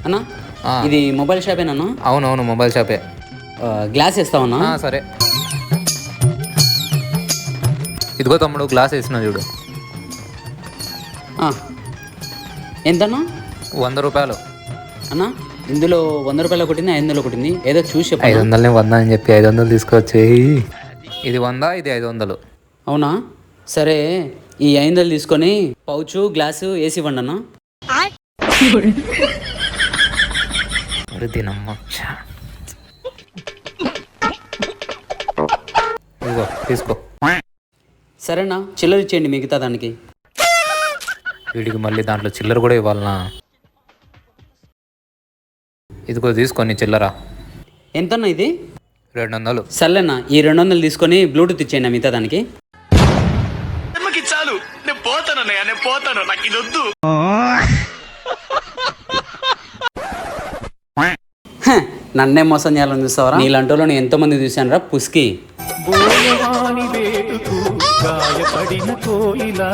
అన్నా ఇది మొబైల్ షాపేనా? అవునవును మొబైల్ షాపే. గ్లాస్ ఇస్తావన్నా? సరే ఇదిగో తమ్ముడు గ్లాస్ వేసిన చూడు. ఎంతన్నా? 100 రూపాయలు అన్నా. ఇందులో 100 రూపాయలు కొట్టింది, 500 కొట్టింది, ఏదో చూసి 500 100 అని చెప్పి 500 తీసుకొచ్చి ఇది 100 ఇది 500. అవునా సరే, ఈ 500 తీసుకొని పౌచు గ్లాసు వేసి ఇవ్వండి అన్న. ఇదిగో తీసుకో. సరేనా, చిల్లర ఇచ్చేయండి మిగతా దానికి. వీడికి మళ్ళీ దాంట్లో చిల్లర కూడా ఇవ్వాలనా? ఇదిగో తీసుకొని చిల్లర. ఎంతన్నా ఇది? 200. సర్లేనా, ఈ 200 తీసుకొని బ్లూటూత్ ఇచ్చేయండి మిగతా దానికి. చాలు, నేను పోతాను, నాకు ఇది వద్దు. నన్నే మోసం చేయాలని చూస్తావరా? నీలాంటి వాళ్ళు నేను ఎంతో మంది చూశాను రా పుస్కి. గాయపడిన కోయిలా